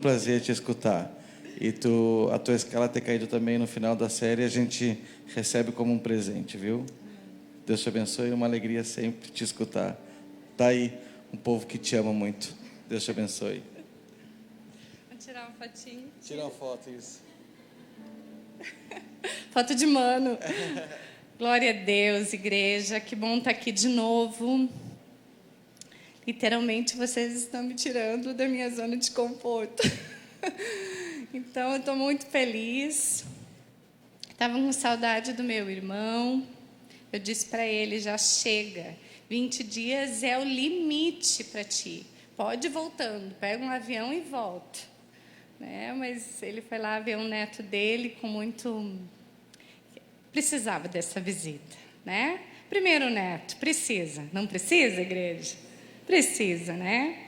Prazer te escutar. E a tua escala ter caído também no final da série, a gente recebe como um presente, viu? Deus te abençoe, uma alegria sempre te escutar. Tá aí um povo que te ama muito. Deus te abençoe. Vou tirar uma fotinho. Tira uma foto, isso. Foto de mano. Glória a Deus, igreja. Que bom estar aqui de novo. Literalmente, vocês estão me tirando da minha zona de conforto. Então, eu estou muito feliz. Estava com saudade do meu irmão. Eu disse para ele, já chega. 20 dias é o limite para ti. Pode ir voltando, pega um avião e volta. Né? Mas ele foi lá ver um neto dele com muito... Precisava dessa visita, né? Primeiro neto, precisa. Não precisa, igreja? Precisa, né?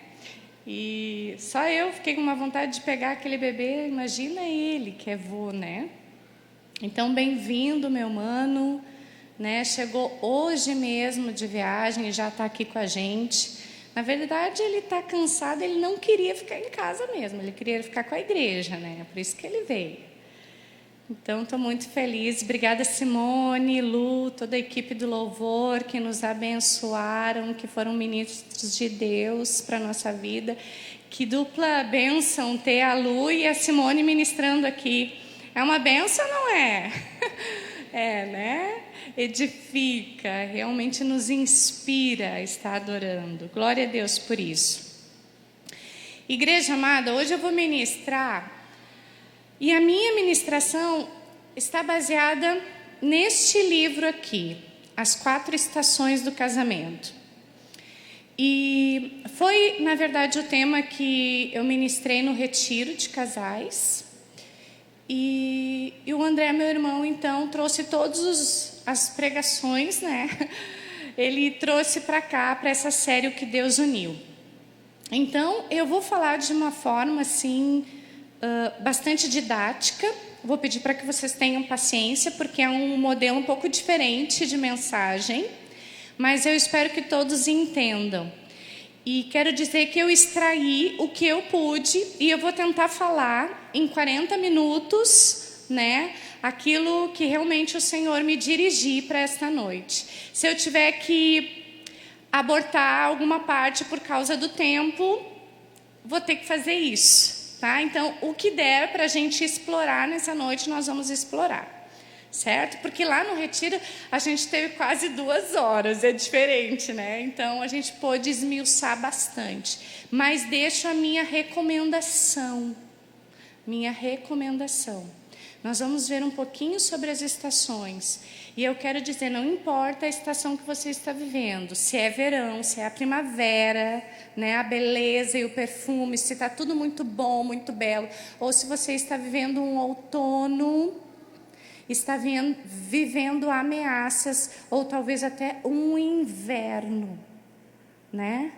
E só eu fiquei com uma vontade de pegar aquele bebê. Imagina ele, que é vô, né? Então, bem-vindo, meu mano. Né? Chegou hoje mesmo de viagem e já está aqui com a gente. Na verdade, ele está cansado, ele não queria ficar em casa mesmo, ele queria ficar com a igreja, né? Por isso que ele veio. Então, estou muito feliz. Obrigada, Simone, Lu, toda a equipe do Louvor que nos abençoaram, que foram ministros de Deus para a nossa vida. Que dupla bênção ter a Lu e a Simone ministrando aqui. É uma bênção, não é? É, né? Edifica, realmente nos inspira a estar adorando. Glória a Deus por isso. Igreja amada, hoje eu vou ministrar, e a minha ministração está baseada neste livro aqui, As 4 Estações do Casamento. E foi, na verdade, o tema que eu ministrei no retiro de casais. E o André, meu irmão, então, trouxe todas as pregações, né? Ele trouxe para cá, para essa série, O que Deus uniu. Então, eu vou falar de uma forma, assim, bastante didática. Vou pedir para que vocês tenham paciência, porque é um modelo um pouco diferente de mensagem. Mas eu espero que todos entendam. E quero dizer que eu extraí o que eu pude e eu vou tentar falar em 40 minutos, né, aquilo que realmente o Senhor me dirigir para esta noite. Se eu tiver que abortar alguma parte por causa do tempo, vou ter que fazer isso, tá? Então, o que der para a gente explorar nessa noite, nós vamos explorar. Certo? Porque lá no retiro a gente teve quase 2 horas, é diferente, né? Então a gente pôde esmiuçar bastante. Mas deixo a minha recomendação. Nós vamos ver um pouquinho sobre as estações. E eu quero dizer, não importa a estação que você está vivendo, se é verão, se é a primavera, né? A beleza e o perfume, se está tudo muito bom, muito belo, ou se você está vivendo um outono, está vivendo ameaças, ou talvez até um inverno, né?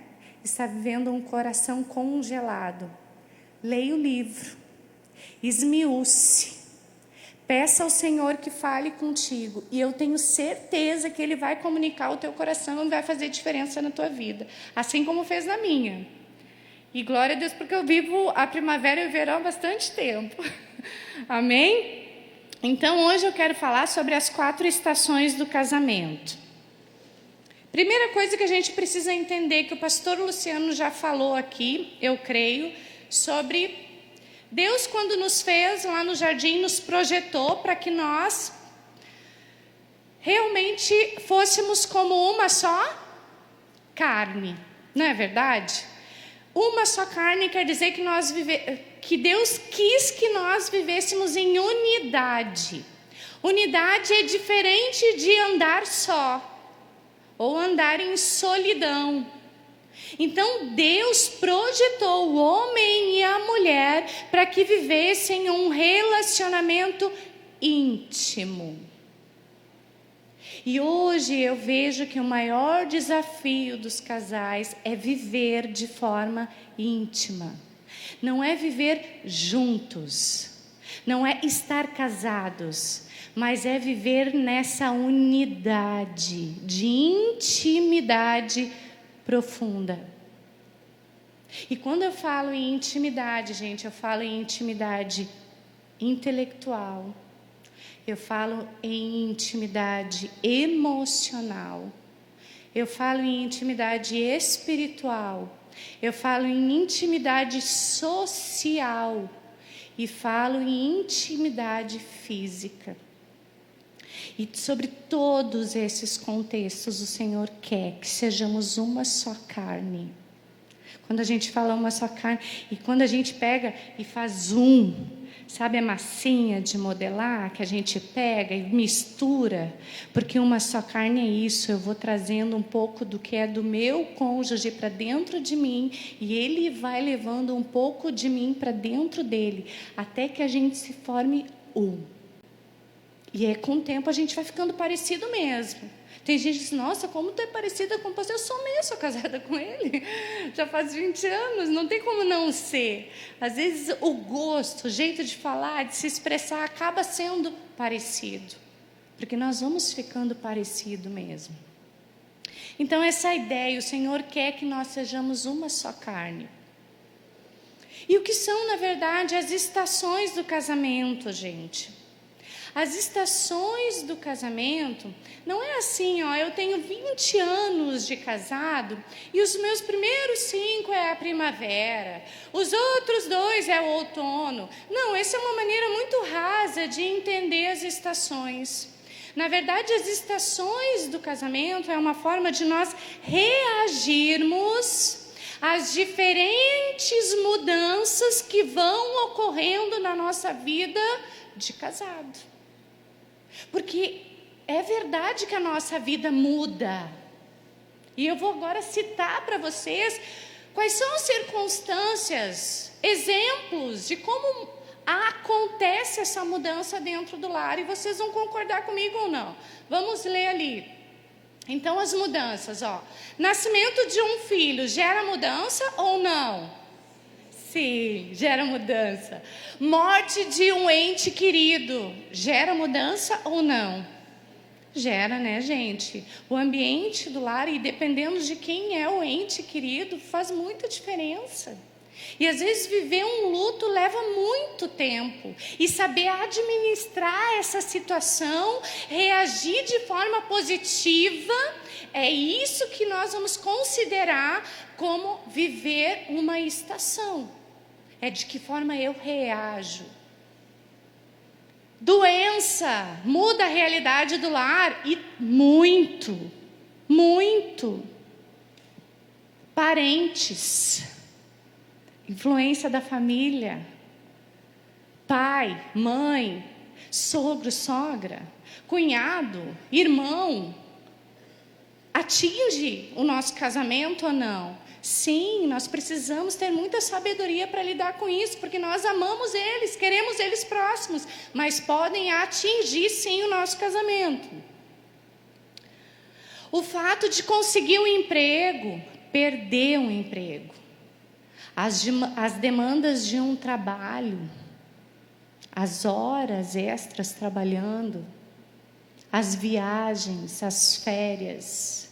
Está vivendo um coração congelado. Leia o livro, esmiúce, peça ao Senhor que fale contigo, e eu tenho certeza que Ele vai comunicar o teu coração e vai fazer diferença na tua vida, assim como fez na minha. E glória a Deus, porque eu vivo a primavera e o verão há bastante tempo. Amém? Então, hoje eu quero falar sobre as 4 estações do casamento. Primeira coisa que a gente precisa entender, que o pastor Luciano já falou aqui, eu creio, sobre Deus, quando nos fez lá no jardim, nos projetou para que nós realmente fôssemos como uma só carne, não é verdade? Uma só carne quer dizer que Deus quis que nós vivêssemos em unidade. Unidade é diferente de andar só, ou andar em solidão. Então, Deus projetou o homem e a mulher para que vivessem um relacionamento íntimo. E hoje eu vejo que o maior desafio dos casais é viver de forma íntima. Não é viver juntos, não é estar casados, mas é viver nessa unidade, de intimidade profunda. E quando eu falo em intimidade, gente, eu falo em intimidade intelectual. Eu falo em intimidade emocional. Eu falo em intimidade espiritual. Eu falo em intimidade social. E falo em intimidade física. E sobre todos esses contextos, o Senhor quer que sejamos uma só carne. Quando a gente fala uma só carne, e quando a gente pega e faz sabe a massinha de modelar que a gente pega e mistura? Porque uma só carne é isso, eu vou trazendo um pouco do que é do meu cônjuge para dentro de mim, e ele vai levando um pouco de mim para dentro dele, até que a gente se forme um. E é com o tempo a gente vai ficando parecido mesmo. Tem gente que diz, nossa, como tu é parecida com o pastor? Eu sou mesmo, sou casada com ele. Já faz 20 anos, não tem como não ser. Às vezes o gosto, o jeito de falar, de se expressar, acaba sendo parecido. Porque nós vamos ficando parecido mesmo. Então essa ideia, o Senhor quer que nós sejamos uma só carne. E o que são, na verdade, as estações do casamento, gente? As estações do casamento, não é assim, ó, eu tenho 20 anos de casado e os meus primeiros 5 é a primavera, os outros 2 é o outono. Não, essa é uma maneira muito rasa de entender as estações. Na verdade, as estações do casamento é uma forma de nós reagirmos às diferentes mudanças que vão ocorrendo na nossa vida de casado. Porque é verdade que a nossa vida muda. E eu vou agora citar para vocês quais são as circunstâncias, exemplos de como acontece essa mudança dentro do lar. E vocês vão concordar comigo ou não? Vamos ler ali. Então, as mudanças, ó. Nascimento de um filho gera mudança ou não? Sim, gera mudança. Morte de um ente querido gera mudança ou não? Gera, né, gente? O ambiente do lar, e dependendo de quem é o ente querido, faz muita diferença. E às vezes viver um luto leva muito tempo. E saber administrar essa situação, reagir de forma positiva, é isso que nós vamos considerar como viver uma estação. É de que forma eu reajo. Doença muda a realidade do lar e muito, muito. Parentes, influência da família, pai, mãe, sogro, sogra, cunhado, irmão, atinge o nosso casamento ou não? Sim, nós precisamos ter muita sabedoria para lidar com isso, porque nós amamos eles, queremos eles próximos, mas podem atingir sim o nosso casamento. O fato de conseguir um emprego, perder um emprego, as demandas de um trabalho, as horas extras trabalhando, as viagens, as férias,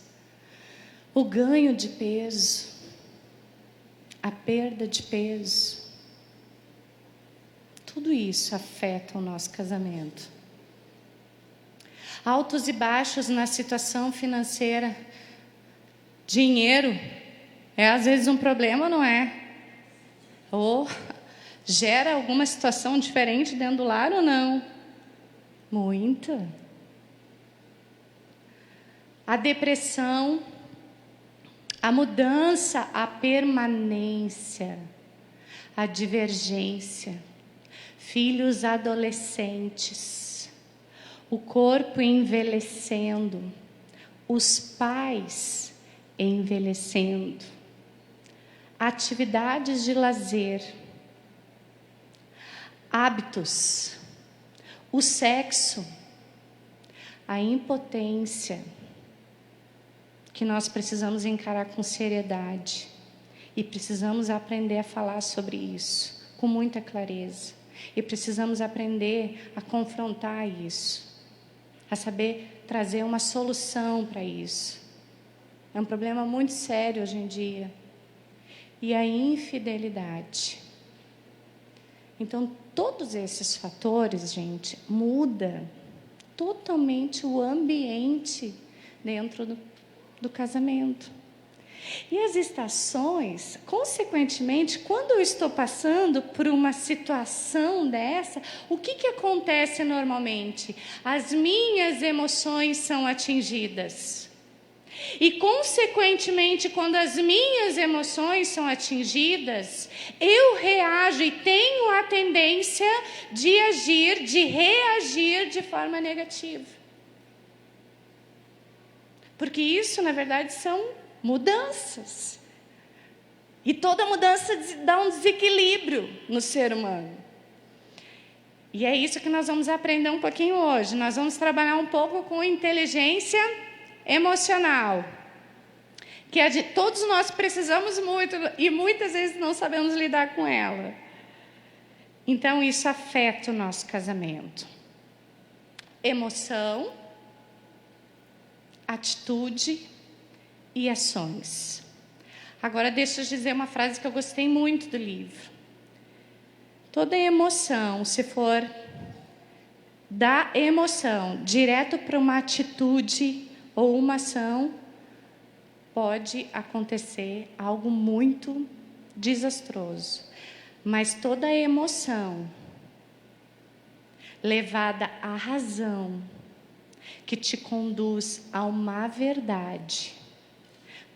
o ganho de peso, a perda de peso, tudo isso afeta o nosso casamento. Altos e baixos na situação financeira. Dinheiro é às vezes um problema, não é? Ou gera alguma situação diferente dentro do lar ou não? Muita. A depressão, a mudança, a permanência, a divergência, filhos adolescentes, o corpo envelhecendo, os pais envelhecendo, atividades de lazer, hábitos, o sexo, a impotência, que nós precisamos encarar com seriedade e precisamos aprender a falar sobre isso com muita clareza e precisamos aprender a confrontar isso, a saber trazer uma solução para isso. É um problema muito sério hoje em dia e a infidelidade. Então, todos esses fatores, gente, muda totalmente o ambiente dentro do casamento. E as estações, consequentemente, quando eu estou passando por uma situação dessa, o que acontece normalmente? As minhas emoções são atingidas. E, consequentemente, quando as minhas emoções são atingidas, eu reajo e tenho a tendência de agir, de reagir de forma negativa. Porque isso, na verdade, são mudanças. E toda mudança dá um desequilíbrio no ser humano. E é isso que nós vamos aprender um pouquinho hoje. Nós vamos trabalhar um pouco com inteligência emocional, que todos nós precisamos muito e muitas vezes não sabemos lidar com ela. Então, isso afeta o nosso casamento. Emoção, atitude e ações. Agora, deixa eu dizer uma frase que eu gostei muito do livro. Toda emoção, se for da emoção direto para uma atitude ou uma ação, pode acontecer algo muito desastroso. Mas toda emoção levada à razão, que te conduz a uma verdade,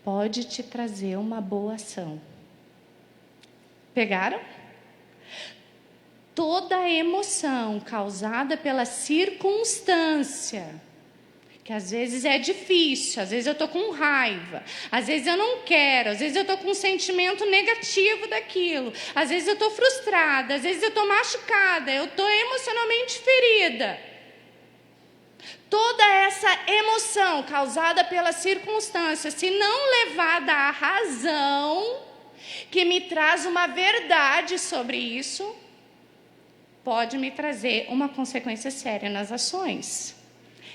pode te trazer uma boa ação. Pegaram? Toda emoção causada pela circunstância, que às vezes é difícil, às vezes eu estou com raiva, às vezes eu não quero, às vezes eu estou com um sentimento negativo daquilo, às vezes eu estou frustrada, às vezes eu estou machucada, eu estou emocionalmente ferida. Toda essa emoção causada pela circunstância, se não levada à razão, que me traz uma verdade sobre isso, pode me trazer uma consequência séria nas ações.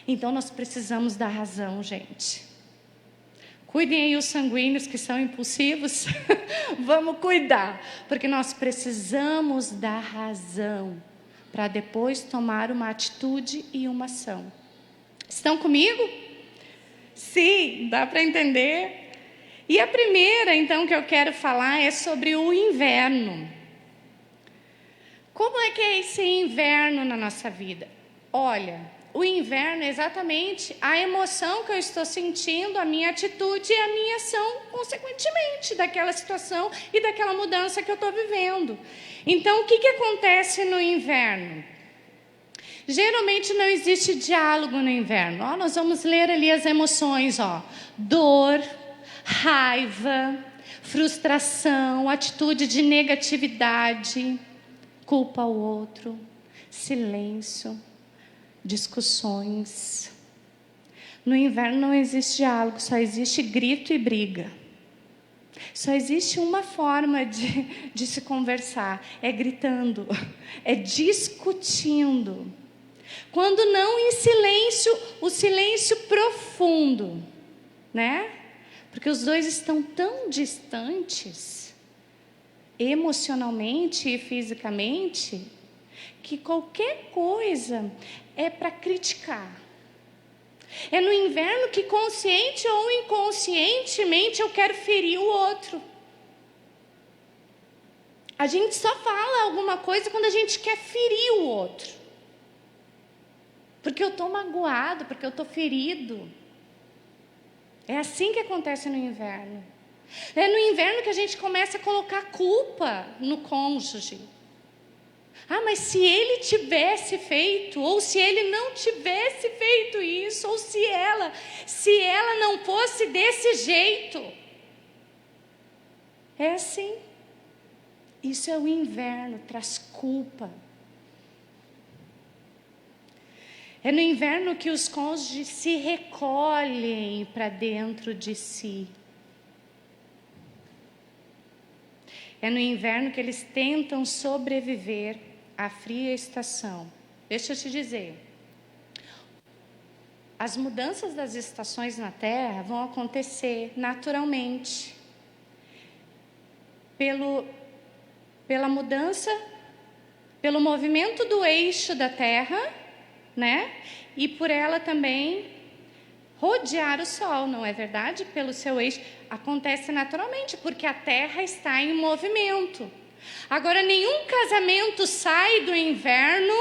Então, nós precisamos da razão, gente. Cuidem aí os sanguíneos que são impulsivos. Vamos cuidar, porque nós precisamos da razão para depois tomar uma atitude e uma ação. Estão comigo? Sim, dá para entender. E a primeira, então, que eu quero falar é sobre o inverno. Como é que é esse inverno na nossa vida? Olha, o inverno é exatamente a emoção que eu estou sentindo, a minha atitude e a minha ação, consequentemente, daquela situação e daquela mudança que eu estou vivendo. Então, o que acontece no inverno? Geralmente não existe diálogo no inverno. Nós vamos ler ali as emoções, dor, raiva, frustração, atitude de negatividade, culpa ao outro, silêncio, discussões. No inverno não existe diálogo, só existe grito e briga. Só existe uma forma de se conversar, é gritando, é discutindo. Quando não em silêncio, o silêncio profundo, né? Porque os dois estão tão distantes, emocionalmente e fisicamente, que qualquer coisa é para criticar. É no inverno que, consciente ou inconscientemente, eu quero ferir o outro. A gente só fala alguma coisa quando a gente quer ferir o outro. Porque eu estou magoado, porque eu estou ferido. É assim que acontece no inverno. É no inverno que a gente começa a colocar culpa no cônjuge. Mas se ele tivesse feito, ou se ele não tivesse feito isso, ou se ela não fosse desse jeito. É assim. Isso é o inverno, traz culpa. É no inverno que os cônjuges se recolhem para dentro de si. É no inverno que eles tentam sobreviver à fria estação. Deixa eu te dizer, as mudanças das estações na Terra vão acontecer naturalmente. pela mudança, pelo movimento do eixo da Terra, né? E por ela também rodear o Sol, não é verdade? Pelo seu eixo. Acontece naturalmente, porque a Terra está em movimento. Agora, nenhum casamento sai do inverno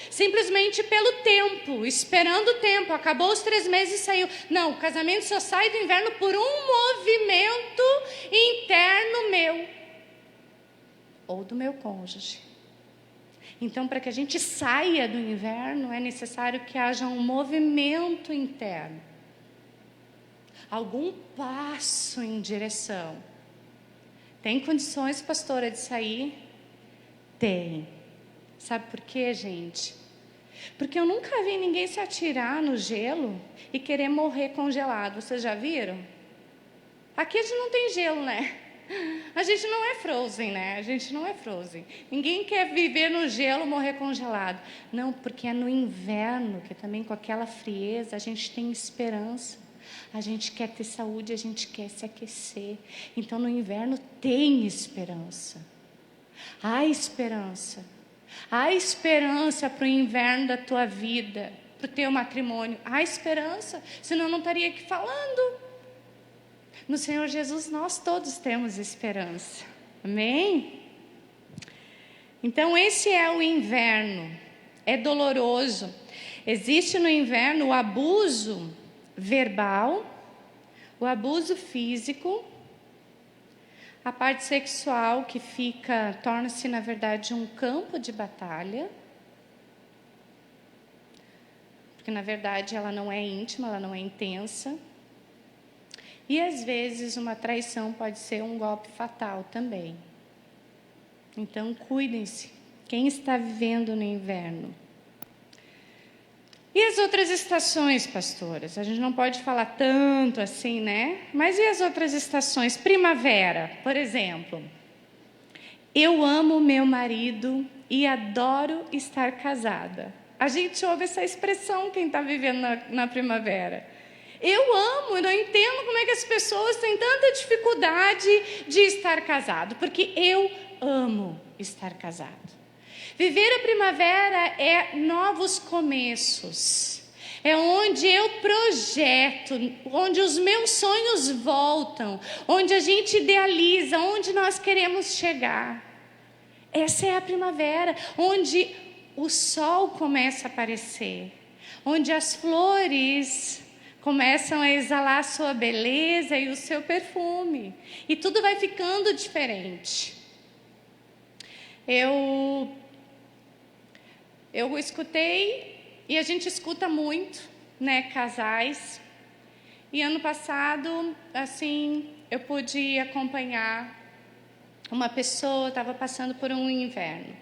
simplesmente pelo tempo, esperando o tempo. Acabou os 3 meses e saiu. Não, o casamento só sai do inverno por um movimento interno meu. Ou do meu cônjuge. Então, para que a gente saia do inverno, é necessário que haja um movimento interno. Algum passo em direção. Tem condições, pastora, de sair? Tem. Sabe por quê, gente? Porque eu nunca vi ninguém se atirar no gelo e querer morrer congelado. Vocês já viram? Aqui a gente não tem gelo, né? A gente não é Frozen, né? A gente não é Frozen. Ninguém quer viver no gelo, morrer congelado. Não, porque é no inverno, que também com aquela frieza a gente tem esperança. A gente quer ter saúde, a gente quer se aquecer. Então, no inverno tem esperança. Há esperança. Há esperança para o inverno da tua vida, para o teu matrimônio. Há esperança, senão eu não estaria aqui falando. No Senhor Jesus, nós todos temos esperança. Amém? Então, esse é o inverno. É doloroso. Existe no inverno o abuso verbal, o abuso físico, a parte sexual que torna-se, na verdade, um campo de batalha. Porque, na verdade, ela não é íntima, ela não é intensa. E, às vezes, uma traição pode ser um golpe fatal também. Então, cuidem-se. Quem está vivendo no inverno? E as outras estações, pastoras? A gente não pode falar tanto assim, né? Mas e as outras estações? Primavera, por exemplo. Eu amo meu marido e adoro estar casada. A gente ouve essa expressão, quem está vivendo na primavera. Eu amo, eu não entendo como é que as pessoas têm tanta dificuldade de estar casado, porque eu amo estar casado. Viver a primavera é novos começos, é onde eu projeto, onde os meus sonhos voltam, onde a gente idealiza, onde nós queremos chegar. Essa é a primavera, onde o sol começa a aparecer, onde as flores começam a exalar a sua beleza e o seu perfume. E tudo vai ficando diferente. Eu escutei, e a gente escuta muito, né, casais. E ano passado, assim, eu pude acompanhar uma pessoa, estava passando por um inverno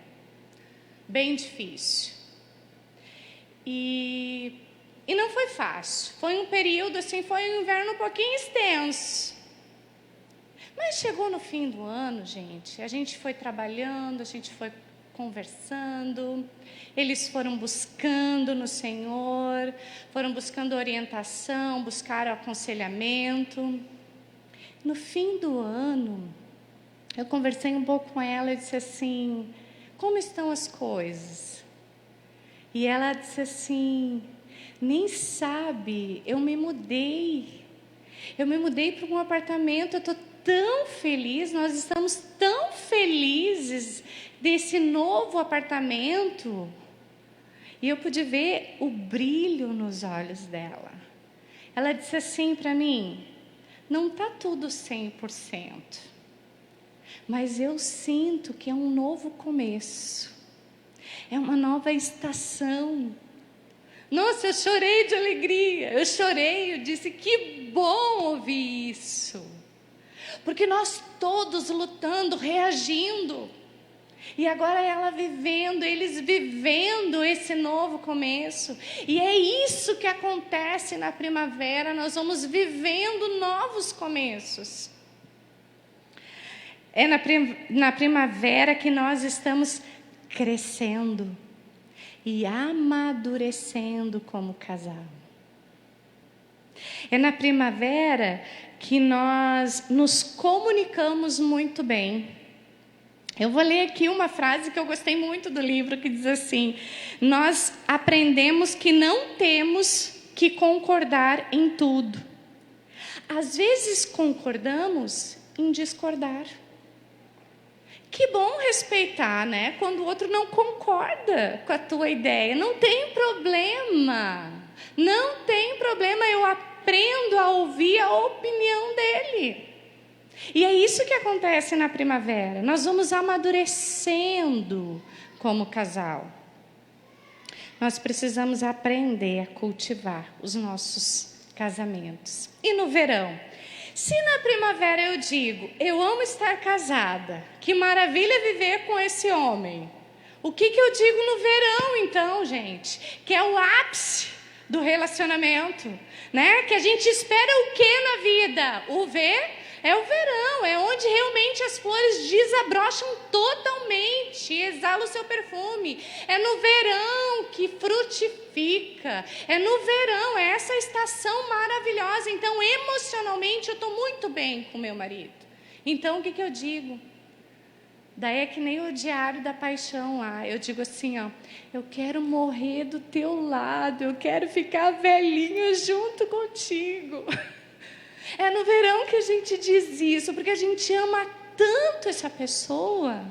bem difícil. E não foi fácil. Foi um período, assim, foi um inverno um pouquinho extenso. Mas chegou no fim do ano, gente, a gente foi trabalhando, a gente foi conversando, eles foram buscando no Senhor, foram buscando orientação, buscaram aconselhamento. No fim do ano, eu conversei um pouco com ela e disse assim, como estão as coisas? E ela disse assim, nem sabe, eu me mudei para um apartamento, eu estou tão feliz, nós estamos tão felizes desse novo apartamento. E eu pude ver o brilho nos olhos dela. Ela disse assim para mim, não está tudo 100%, mas eu sinto que é um novo começo, é uma nova estação. Nossa, eu chorei de alegria, eu disse, que bom ouvir isso. Porque nós todos lutando, reagindo. E agora ela vivendo, eles vivendo esse novo começo. E é isso que acontece na primavera, nós vamos vivendo novos começos. É na primavera que nós estamos crescendo e amadurecendo como casal. É na primavera que nós nos comunicamos muito bem. Eu vou ler aqui uma frase que eu gostei muito do livro, que diz assim: nós aprendemos que não temos que concordar em tudo. Às vezes concordamos em discordar. Que bom respeitar, né? Quando o outro não concorda com a tua ideia. Não tem problema. Não tem problema, eu aprendo a ouvir a opinião dele. E é isso que acontece na primavera. Nós vamos amadurecendo como casal. Nós precisamos aprender a cultivar os nossos casamentos. E no verão? Se na primavera eu digo, eu amo estar casada, que maravilha viver com esse homem. O que eu digo no verão, então, gente? Que é o ápice do relacionamento, né? Que a gente espera o quê na vida? O ver? É o verão, é onde realmente as flores desabrocham totalmente, exala o seu perfume. É no verão que frutifica, é no verão, é essa estação maravilhosa. Então, emocionalmente, eu estou muito bem com meu marido. Então, o que eu digo? Daí é que nem o diário da paixão lá. Eu digo assim, ó, eu quero morrer do teu lado, eu quero ficar velhinho junto contigo. É no verão que a gente diz isso, porque a gente ama tanto essa pessoa.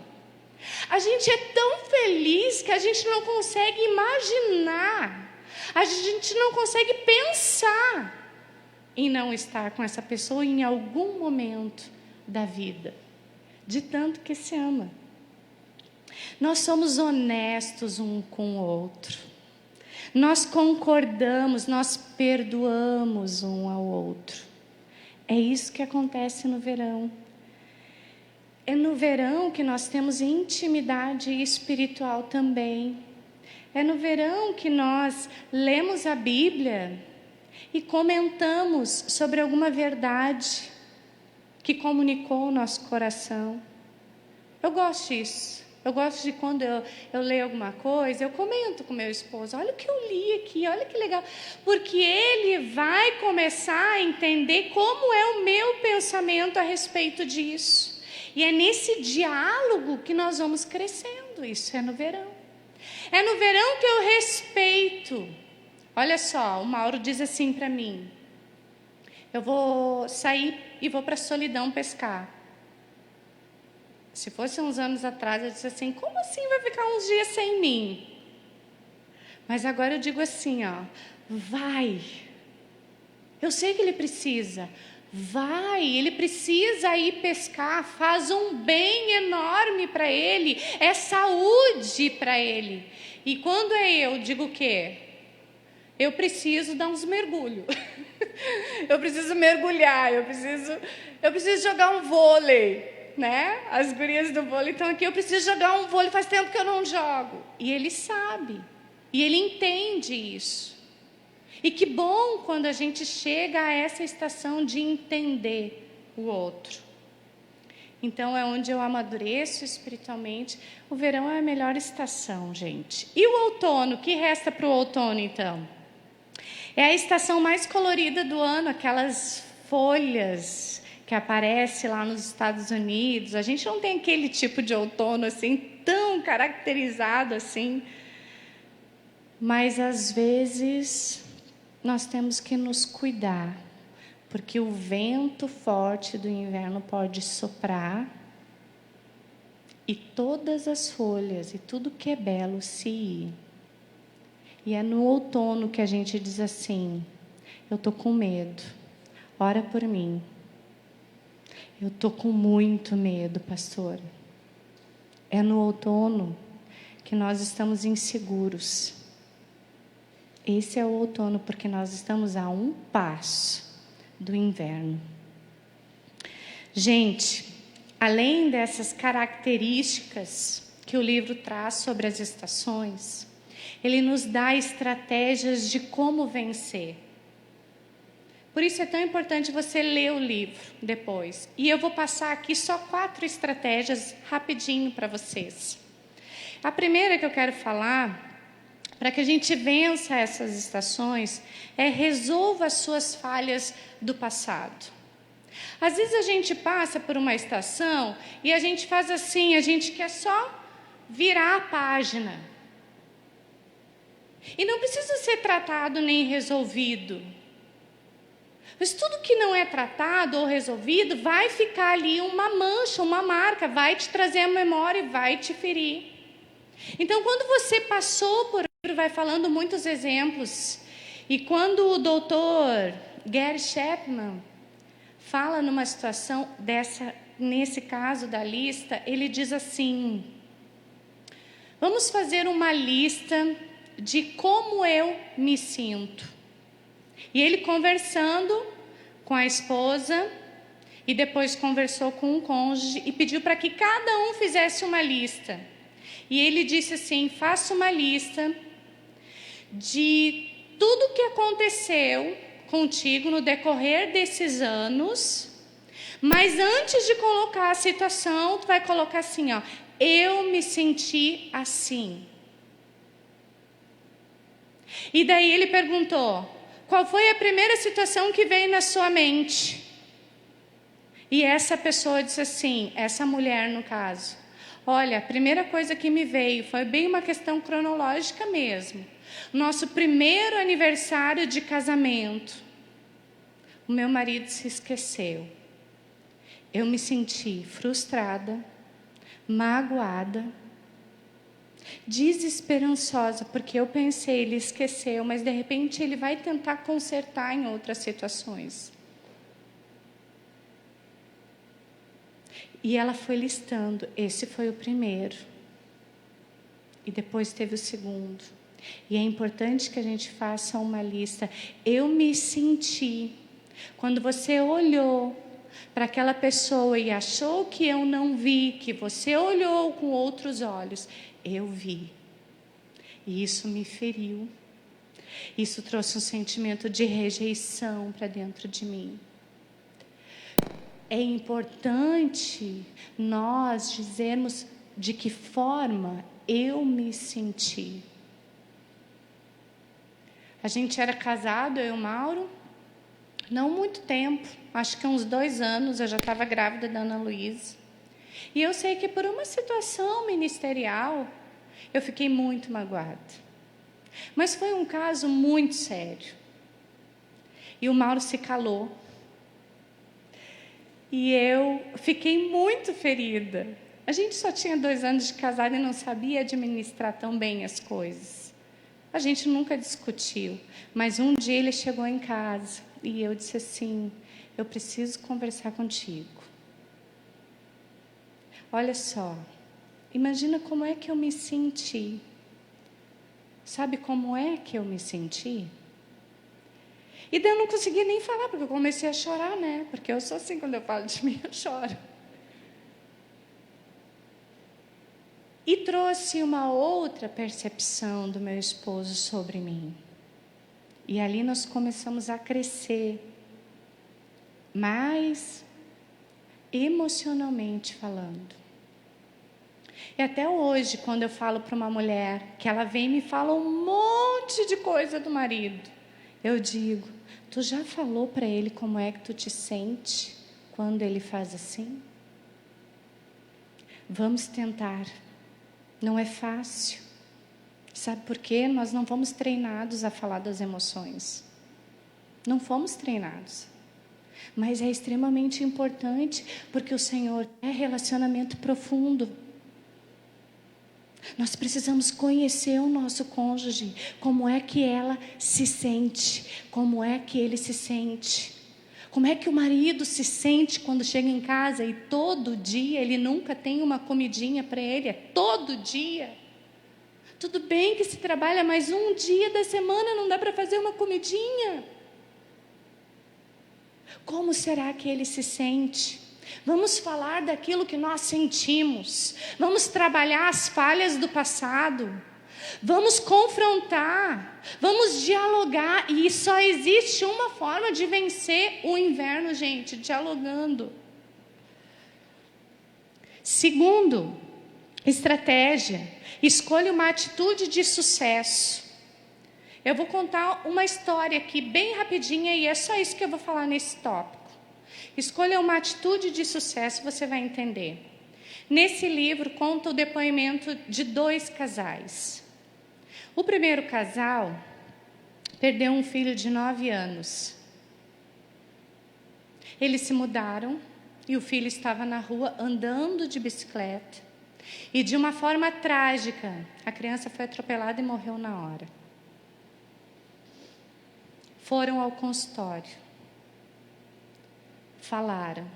A gente é tão feliz que a gente não consegue imaginar. A gente não consegue pensar em não estar com essa pessoa em algum momento da vida. De tanto que se ama. Nós somos honestos um com o outro. Nós concordamos, nós perdoamos um ao outro. É isso que acontece no verão. É no verão que nós temos intimidade espiritual também. É no verão que nós lemos a Bíblia e comentamos sobre alguma verdade que comunicou o nosso coração. Eu gosto disso. Eu gosto de quando eu leio alguma coisa, eu comento com meu esposo, olha o que eu li aqui, olha que legal. Porque ele vai começar a entender como é o meu pensamento a respeito disso. E é nesse diálogo que nós vamos crescendo, isso é no verão. É no verão que eu respeito. Olha só, o Mauro diz assim para mim, eu vou sair e vou para a Solidão pescar. Se fosse uns anos atrás, eu disse assim, como assim vai ficar uns dias sem mim? Mas agora eu digo assim, ó, vai. Eu sei que ele precisa. Vai, ele precisa ir pescar, faz um bem enorme para ele, é saúde para ele. E quando é eu, digo o quê? Eu preciso dar uns mergulhos. Eu preciso mergulhar, eu preciso jogar um vôlei. Né? As gurias do vôlei estão aqui, eu preciso jogar um vôlei, faz tempo que eu não jogo. E ele sabe, e ele entende isso. E que bom quando a gente chega a essa estação de entender o outro. Então é onde eu amadureço espiritualmente. O verão é a melhor estação, gente. E o outono, o que resta para o outono então? É a estação mais colorida do ano, aquelas folhas que aparece lá nos Estados Unidos. A gente não tem aquele tipo de outono assim, tão caracterizado assim. Mas, às vezes, nós temos que nos cuidar, porque o vento forte do inverno pode soprar e todas as folhas e tudo que é belo se ir. E é no outono que a gente diz assim, eu estou com medo, ora por mim. Eu estou com muito medo, pastor. É no outono que nós estamos inseguros. Esse é o outono, porque nós estamos a um passo do inverno. Gente, além dessas características que o livro traz sobre as estações, ele nos dá estratégias de como vencer. Por isso é tão importante você ler o livro depois. E eu vou passar aqui só 4 estratégias rapidinho para vocês. A primeira que eu quero falar, para que a gente vença essas estações, é resolva as suas falhas do passado. Às vezes a gente passa por uma estação e a gente faz assim, a gente quer só virar a página. E não precisa ser tratado nem resolvido. Mas tudo que não é tratado ou resolvido vai ficar ali uma mancha, uma marca, vai te trazer a memória e vai te ferir. Então, quando você passou por ele, vai falando muitos exemplos. E quando o doutor Gary Chapman fala numa situação dessa, nesse caso da lista, ele diz assim: vamos fazer uma lista de como eu me sinto. E ele conversando com a esposa, e depois conversou com o cônjuge, e pediu para que cada um fizesse uma lista. E ele disse assim: faça uma lista de tudo que aconteceu contigo no decorrer desses anos, mas antes de colocar a situação, tu vai colocar assim, ó: eu me senti assim. E daí ele perguntou: qual foi a primeira situação que veio na sua mente? E essa pessoa disse assim, essa mulher no caso: olha, a primeira coisa que me veio foi bem uma questão cronológica mesmo. Nosso primeiro aniversário de casamento, o meu marido se esqueceu. Eu me senti frustrada, magoada, desesperançosa, porque eu pensei, ele esqueceu, mas de repente ele vai tentar consertar em outras situações. E ela foi listando, esse foi o primeiro. E depois teve o segundo. E é importante que a gente faça uma lista. Eu me senti. Quando você olhou para aquela pessoa e achou que eu não vi, que você olhou com outros olhos, eu vi. E isso me feriu. Isso trouxe um sentimento de rejeição para dentro de mim. É importante nós dizermos de que forma eu me senti. A gente era casado, eu e o Mauro, não muito tempo, acho que uns 2 anos, eu já estava grávida da Ana Luísa. E eu sei que por uma situação ministerial, eu fiquei muito magoada. Mas foi um caso muito sério. E o Mauro se calou. E eu fiquei muito ferida. A gente só tinha 2 anos de casado e não sabia administrar tão bem as coisas. A gente nunca discutiu. Mas um dia ele chegou em casa e eu disse assim: eu preciso conversar contigo. Olha só, imagina como é que eu me senti. Sabe como é que eu me senti? E daí eu não consegui nem falar, porque eu comecei a chorar, né? Porque eu sou assim, quando eu falo de mim, eu choro. E trouxe uma outra percepção do meu esposo sobre mim. E ali nós começamos a crescer, mais emocionalmente falando. E até hoje, quando eu falo para uma mulher, que ela vem e me fala um monte de coisa do marido, eu digo: tu já falou para ele como é que tu te sente quando ele faz assim? Vamos tentar. Não é fácil. Sabe por quê? Nós não fomos treinados a falar das emoções. Não fomos treinados. Mas é extremamente importante, porque o Senhor é relacionamento profundo. Nós precisamos conhecer o nosso cônjuge, como é que ela se sente, como é que ele se sente. Como é que o marido se sente quando chega em casa e todo dia ele nunca tem uma comidinha para ele, é todo dia. Tudo bem que se trabalha, mas um dia da semana não dá para fazer uma comidinha. Como será que ele se sente? Vamos falar daquilo que nós sentimos. Vamos trabalhar as falhas do passado. Vamos confrontar. Vamos dialogar. E só existe uma forma de vencer o inverno, gente: dialogando. Segundo, estratégia. Escolha uma atitude de sucesso. Eu vou contar uma história aqui bem rapidinha e é só isso que eu vou falar nesse tópico. Escolha uma atitude de sucesso, você vai entender. Nesse livro conta o depoimento de 2 casais. O primeiro casal perdeu um filho de 9 anos. Eles se mudaram e o filho estava na rua andando de bicicleta. E de uma forma trágica, a criança foi atropelada e morreu na hora. Foram ao consultório. Falaram.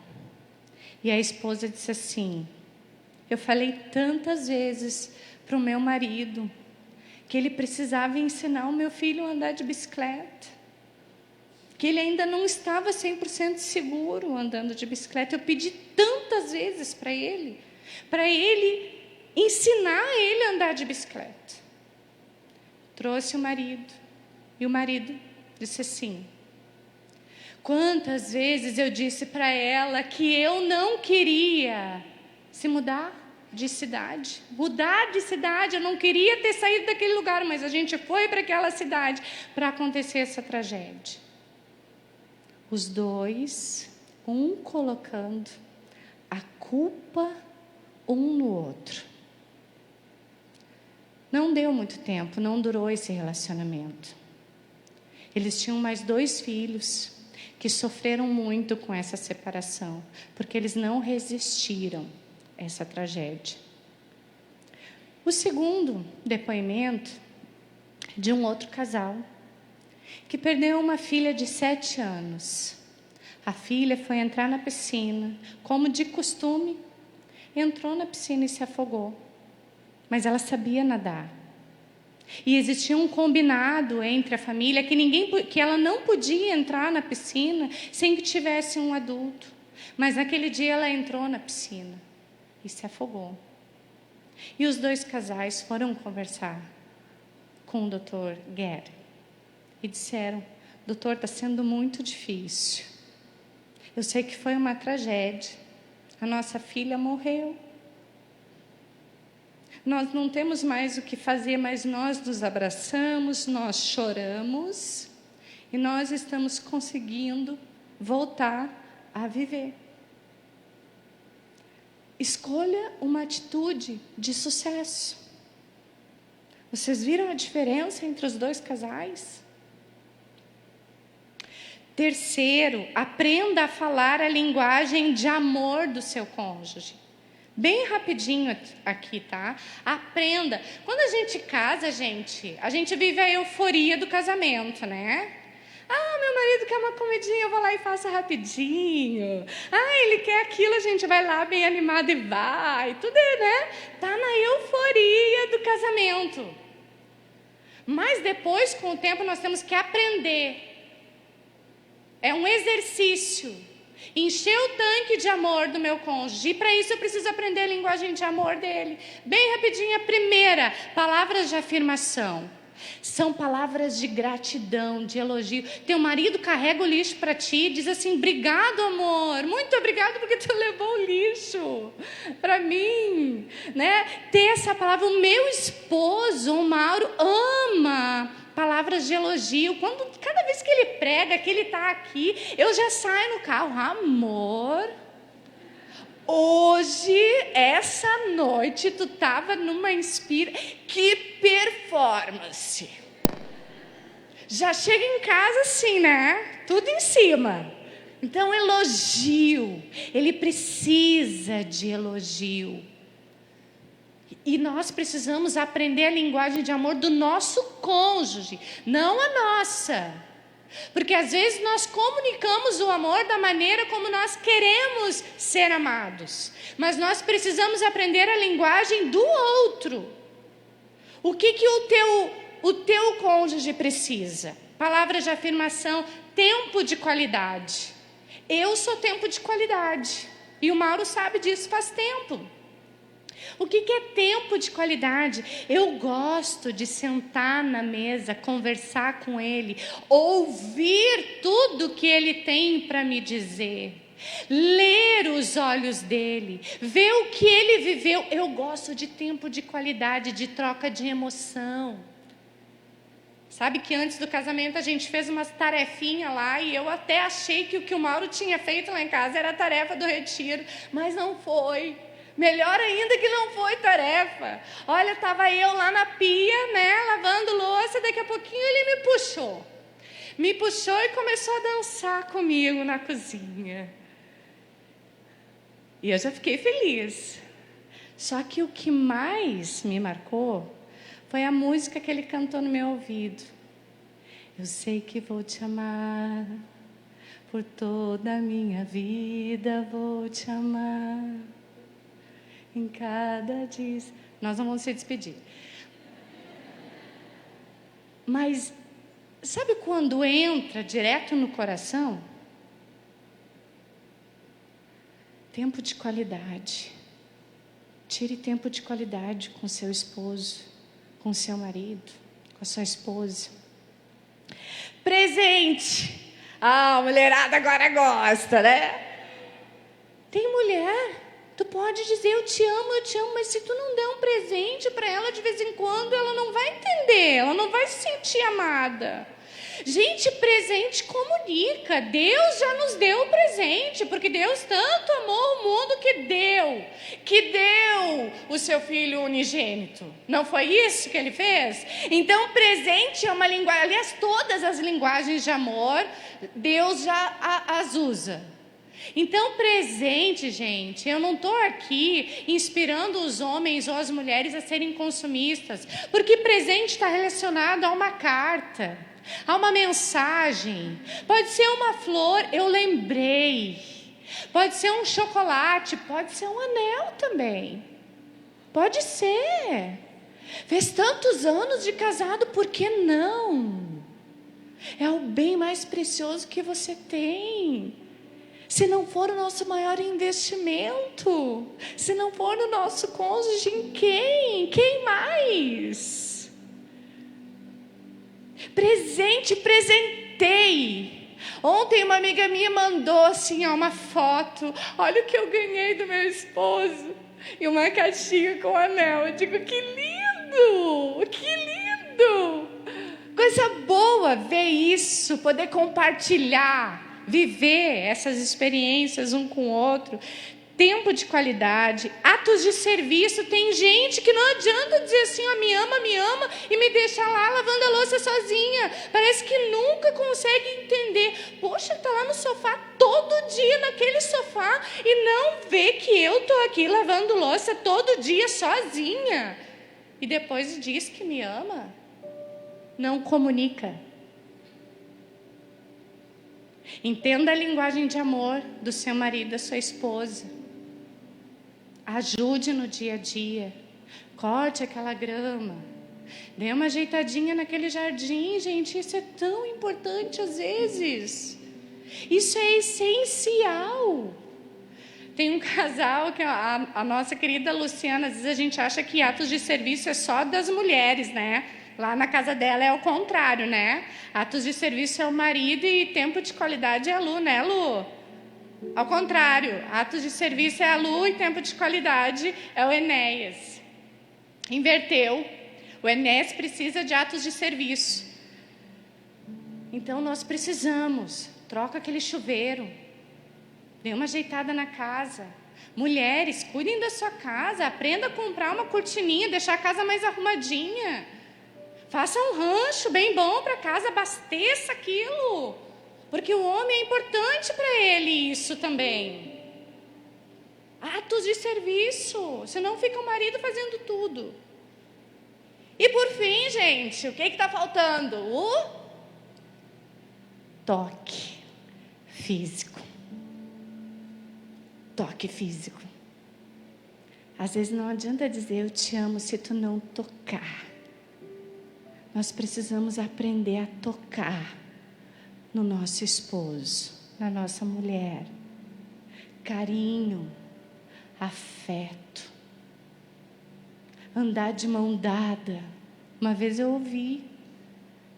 E a esposa disse assim: eu falei tantas vezes para o meu marido que ele precisava ensinar o meu filho a andar de bicicleta, que ele ainda não estava 100% seguro andando de bicicleta. Eu pedi tantas vezes para ele ensinar ele a andar de bicicleta. Trouxe o marido, e o marido disse assim: quantas vezes eu disse para ela que eu não queria se mudar de cidade, eu não queria ter saído daquele lugar, mas a gente foi para aquela cidade para acontecer essa tragédia. Os 2, um colocando a culpa um no outro. Não deu muito tempo, não durou esse relacionamento. Eles tinham mais 2 filhos que sofreram muito com essa separação, porque eles não resistiram a essa tragédia. O segundo depoimento de um outro casal que perdeu uma filha de 7 anos. A filha foi entrar na piscina, como de costume, entrou na piscina e se afogou. Mas ela sabia nadar. E existia um combinado entre a família que ela não podia entrar na piscina sem que tivesse um adulto. Mas naquele dia ela entrou na piscina e se afogou. E os 2 casais foram conversar com o Dr. Gary e disseram: doutor, está sendo muito difícil. Eu sei que foi uma tragédia. A nossa filha morreu. Nós não temos mais o que fazer, mas nós nos abraçamos, nós choramos e nós estamos conseguindo voltar a viver. Escolha uma atitude de sucesso. Vocês viram a diferença entre os 2 casais? Terceiro, aprenda a falar a linguagem de amor do seu cônjuge. Bem rapidinho aqui, tá? Aprenda. Quando a gente casa, a gente vive a euforia do casamento, né? Ah, meu marido quer uma comidinha, eu vou lá e faço rapidinho. Ah, ele quer aquilo, a gente vai lá bem animado e vai. Tudo, né? Tá na euforia do casamento. Mas depois, com o tempo, nós temos que aprender. É um exercício. Encher o tanque de amor do meu cônjuge. E para isso eu preciso aprender a linguagem de amor dele. Bem rapidinho, a primeira, palavras de afirmação. São palavras de gratidão, de elogio. Teu marido carrega o lixo para ti e diz assim: obrigado, amor, muito obrigado porque tu levou o lixo para mim, né? Ter essa palavra. O meu esposo, o Mauro, ama palavras de elogio. Cada vez que ele prega, que ele está aqui, eu já saio no carro: amor, hoje, essa noite, tu estava numa que performance. Já chega em casa assim, né? Tudo em cima. Então, elogio. Ele precisa de elogio. E nós precisamos aprender a linguagem de amor do nosso cônjuge, não a nossa. Porque às vezes nós comunicamos o amor da maneira como nós queremos ser amados. Mas nós precisamos aprender a linguagem do outro. O que o teu cônjuge precisa? Palavras de afirmação, tempo de qualidade. Eu sou tempo de qualidade. E o Mauro sabe disso faz tempo. O que é tempo de qualidade? Eu gosto de sentar na mesa, conversar com ele, ouvir tudo que ele tem para me dizer, ler os olhos dele, ver o que ele viveu. Eu gosto de tempo de qualidade, de troca de emoção. Sabe que antes do casamento a gente fez umas tarefinhas lá e eu até achei que o que o Mauro tinha feito lá em casa era a tarefa do retiro, mas não foi. Melhor ainda que não foi tarefa. Olha, estava eu lá na pia, né, lavando louça, daqui a pouquinho ele me puxou. Me puxou e começou a dançar comigo na cozinha. E eu já fiquei feliz. Só que o que mais me marcou foi a música que ele cantou no meu ouvido. Eu sei que vou te amar, por toda a minha vida vou te amar. Em cada dia... Nós não vamos se despedir. Mas, sabe quando entra direto no coração? Tempo de qualidade. Tire tempo de qualidade com seu esposo, com seu marido, com a sua esposa. Presente. A mulherada agora gosta, né? Tem mulher, tu pode dizer eu te amo, mas se tu não der um presente para ela de vez em quando, ela não vai entender, ela não vai se sentir amada. Gente, presente comunica. Deus já nos deu o presente, porque Deus tanto amou o mundo que deu o seu Filho unigênito. Não foi isso que Ele fez? Então, presente é uma linguagem, aliás, todas as linguagens de amor, Deus já as usa. Então, presente, gente, eu não estou aqui inspirando os homens ou as mulheres a serem consumistas, porque presente está relacionado a uma carta, a uma mensagem, pode ser uma flor, eu lembrei, pode ser um chocolate, pode ser um anel também, pode ser, fez tantos anos de casado, por que não? É o bem mais precioso que você tem. Se não for o nosso maior investimento, se não for o nosso cônjuge, em quem? Quem mais? Presente, presentei. Ontem uma amiga minha mandou assim uma foto. Olha o que eu ganhei do meu esposo. E uma caixinha com anel. Eu digo, que lindo, que lindo. Coisa boa ver isso, poder compartilhar, viver essas experiências um com o outro. Tempo de qualidade, atos de serviço. Tem gente que não adianta dizer assim, ó, me ama e me deixa lá lavando a louça sozinha. Parece que nunca consegue entender. Poxa, está lá no sofá todo dia naquele sofá e não vê que eu estou aqui lavando louça todo dia sozinha. E depois diz que me ama. Não comunica. Entenda a linguagem de amor do seu marido, da sua esposa. Ajude no dia a dia. Corte aquela grama. Dê uma ajeitadinha naquele jardim, gente. Isso é tão importante às vezes. Isso é essencial. Tem um casal, que a nossa querida Luciana, às vezes a gente acha que atos de serviço é só das mulheres, né? Lá na casa dela é o contrário, né? Atos de serviço é o marido e tempo de qualidade é a Lu, né, Lu? Ao contrário, atos de serviço é a Lu e tempo de qualidade é o Enéas. Inverteu. O Enéas precisa de atos de serviço. Então nós precisamos. Troca aquele chuveiro. Dê uma ajeitada na casa. Mulheres, cuidem da sua casa. Aprenda a comprar uma cortininha, deixar a casa mais arrumadinha. Faça um rancho bem bom para casa, abasteça aquilo. Porque o homem é importante para ele isso também. Atos de serviço, senão fica o marido fazendo tudo. E por fim, gente, o que está faltando? O toque físico. Toque físico. Às vezes não adianta dizer eu te amo se tu não tocar. Nós precisamos aprender a tocar no nosso esposo, na nossa mulher. Carinho, afeto. Andar de mão dada. Uma vez eu ouvi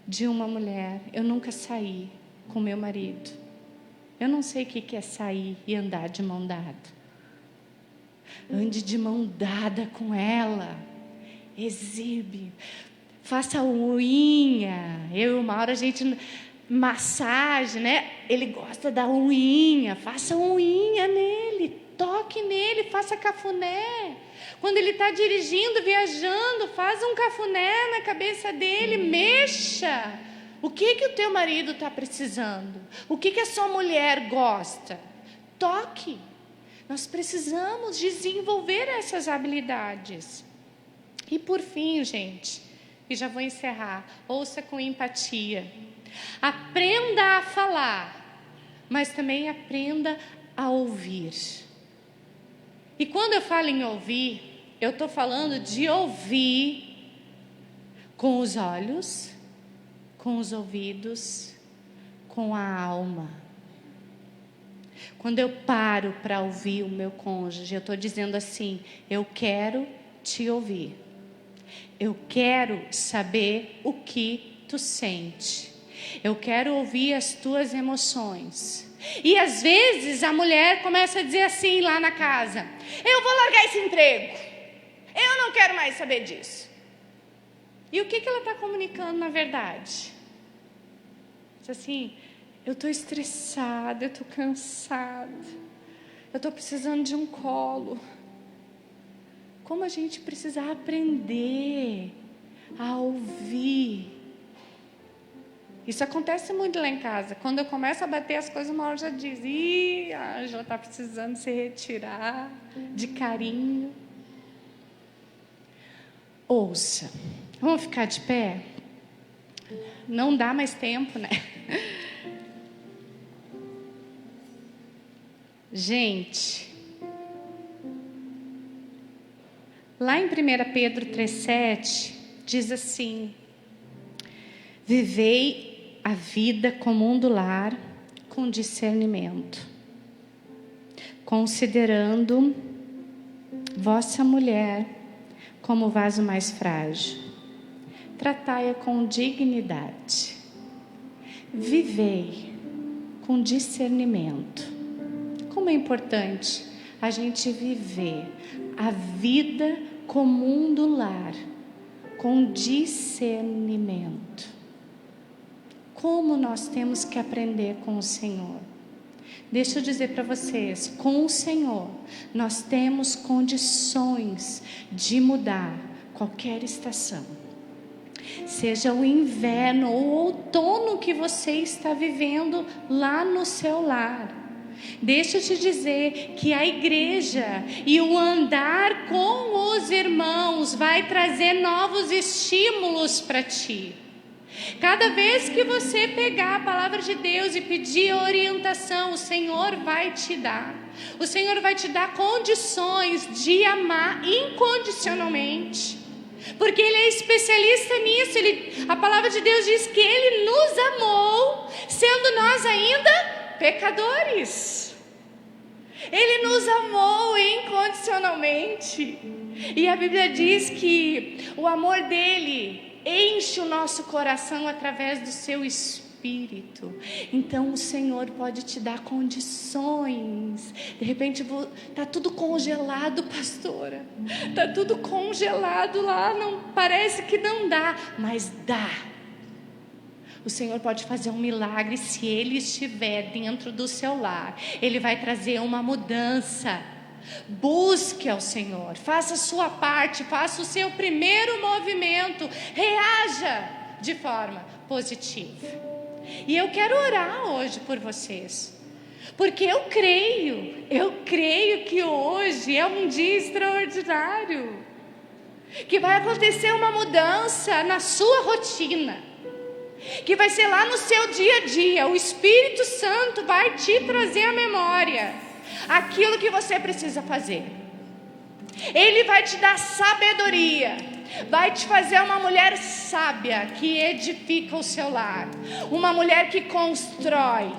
de uma mulher, eu nunca saí com meu marido. Eu não sei o que é sair e andar de mão dada. Ande de mão dada com ela. Exibe. faça unha. Eu e o Mauro, a gente, massagem, né? Ele gosta da unha, faça unha nele, toque nele, faça cafuné. Quando ele está dirigindo, viajando, faz um cafuné na cabeça dele, mexa. O que o teu marido está precisando? O que a sua mulher gosta? Toque. Nós precisamos desenvolver essas habilidades. E por fim, gente, e já vou encerrar, ouça com empatia. Aprenda a falar, mas também aprenda a ouvir. E quando eu falo em ouvir, eu estou falando de ouvir com os olhos, com os ouvidos, com a alma. Quando eu paro para ouvir o meu cônjuge, eu estou dizendo assim: eu quero te ouvir. Eu quero saber o que tu sente. Eu quero ouvir as tuas emoções. E às vezes a mulher começa a dizer assim lá na casa: eu vou largar esse emprego. Eu não quero mais saber disso. E o que ela está comunicando na verdade? Diz assim: eu estou estressada, eu estou cansada, eu estou precisando de um colo. Como a gente precisa aprender a ouvir. Isso acontece muito lá em casa. Quando eu começo a bater as coisas, uma hora já diz: ih, a Ângela está precisando se retirar de carinho. Ouça. Vamos ficar de pé? Não dá mais tempo, né? Gente, lá em 1 Pedro 3,7, diz assim: vivei a vida comum do lar com discernimento, considerando vossa mulher como vaso mais frágil. Tratai-a com dignidade. Vivei com discernimento. Como é importante a gente viver a vida comum do lar com discernimento. Como nós temos que aprender com o Senhor. Deixa eu dizer para vocês, com o Senhor, nós temos condições de mudar qualquer estação. Seja o inverno ou o outono que você está vivendo lá no seu lar. Deixa eu te dizer que a igreja e o andar com os irmãos vai trazer novos estímulos para ti. Cada vez que você pegar a palavra de Deus e pedir orientação, o Senhor vai te dar. O Senhor vai te dar condições de amar incondicionalmente. Porque Ele é especialista nisso. A palavra de Deus diz que Ele nos amou, sendo nós ainda pecadores. Ele nos amou incondicionalmente. E a Bíblia diz que o amor dele enche o nosso coração através do seu Espírito. Então o Senhor pode te dar condições. De repente está tudo congelado, pastora. Está tudo congelado lá, não, parece que não dá, mas dá. O Senhor pode fazer um milagre se Ele estiver dentro do seu lar. Ele vai trazer uma mudança. Busque ao Senhor, faça a sua parte, faça o seu primeiro movimento, reaja de forma positiva. E eu quero orar hoje por vocês, porque eu creio que hoje é um dia extraordinário, que vai acontecer uma mudança na sua rotina, que vai ser lá no seu dia a dia. O Espírito Santo vai te trazer à memória aquilo que você precisa fazer. Ele vai te dar sabedoria, vai te fazer uma mulher sábia que edifica o seu lar, uma mulher que constrói,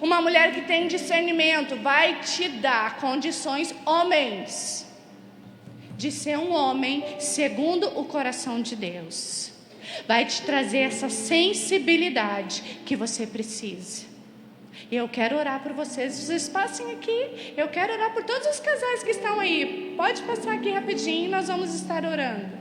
uma mulher que tem discernimento. Vai te dar condições, homens, de ser um homem segundo o coração de Deus. Vai te trazer essa sensibilidade que você precisa. Eu quero orar por vocês. Vocês passem aqui. Eu quero orar por todos os casais que estão aí. Pode passar aqui rapidinho, nós vamos estar orando.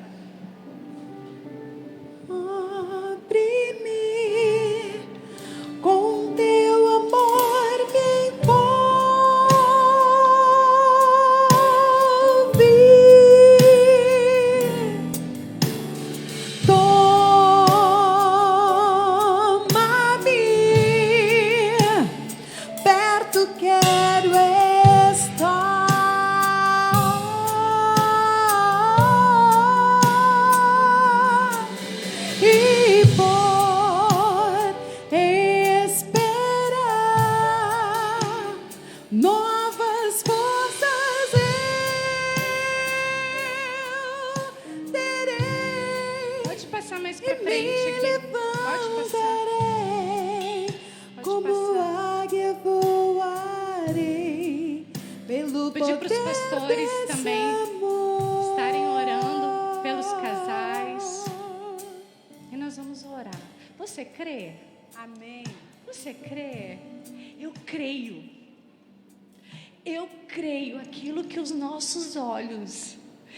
passar mais pra frente aqui. Pode passar. Como águia voarei pelo Pedir para os pastores também estarem orando pelos casais. E nós vamos orar. Você crê? Amém. Você crê? Eu creio. Eu creio aquilo que os nossos olhos,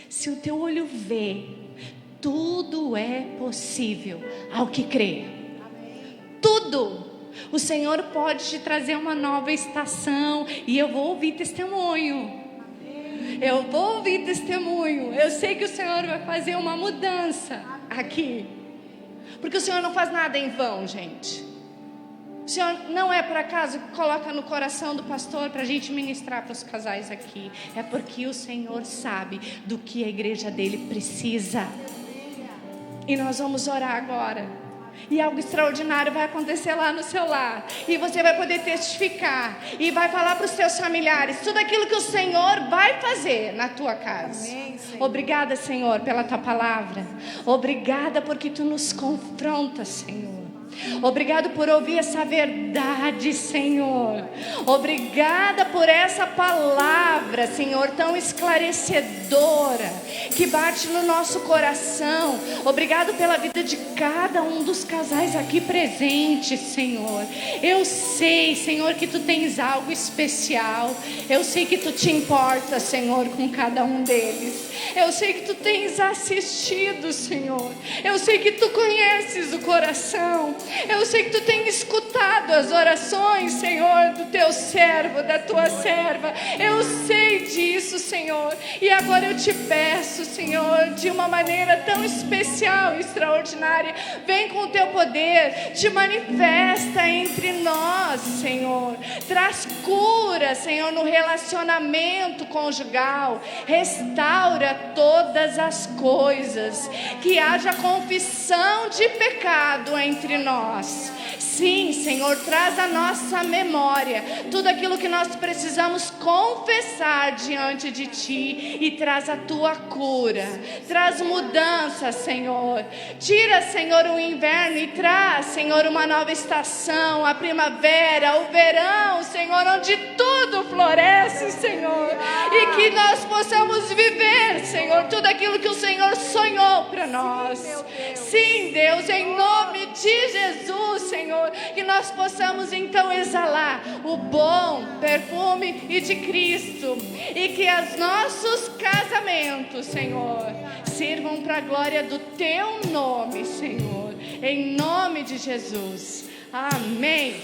se o teu olho vê, tudo é possível ao que crê. Amém. Tudo. O Senhor pode te trazer uma nova estação. E eu vou ouvir testemunho. Eu vou ouvir testemunho. Eu sei que o Senhor vai fazer uma mudança aqui. Porque o Senhor não faz nada em vão, gente. O Senhor não é por acaso que coloca no coração do pastor para a gente ministrar para os casais aqui. É porque o Senhor sabe do que a igreja dele precisa. E nós vamos orar agora. E algo extraordinário vai acontecer lá no seu lar. E você vai poder testificar. E vai falar para os seus familiares tudo aquilo que o Senhor vai fazer na tua casa. Amém, Senhor. Obrigada, Senhor, pela tua palavra. Obrigada porque tu nos confrontas, Senhor. Obrigado por ouvir essa verdade, Senhor. Obrigada por essa palavra, Senhor, tão esclarecedora, que bate no nosso coração. Obrigado pela vida de cada um dos casais aqui presentes, Senhor. Eu sei, Senhor, que tu tens algo especial. Eu sei que tu te importas, Senhor, com cada um deles. Eu sei que tu tens assistido, Senhor. Eu sei que tu conheces o coração. Eu sei que tu tens escutado as orações, Senhor, do teu servo, da tua serva. Eu sei disso, Senhor. E agora eu te peço, Senhor, de uma maneira tão especial e extraordinária, vem com o teu poder, te manifesta entre nós, Senhor. Traz cura, Senhor, no relacionamento conjugal. Restaura todas as coisas. Que haja confissão de pecado entre nós. Sim, Senhor, traz à nossa memória tudo aquilo que nós precisamos confessar diante de Ti, e traz a Tua cura, traz mudança, Senhor. Tira, Senhor, o inverno e traz, Senhor, uma nova estação, a primavera, o verão, Senhor, onde tudo floresce, Senhor, e que nós possamos viver, Senhor, tudo aquilo que o Senhor sonhou para nós. Sim, Deus, em nome de Jesus, Senhor, que nós possamos então exalar o bom perfume de Cristo, e que os nossos casamentos, Senhor, sirvam para a glória do Teu nome, Senhor, em nome de Jesus. Amém.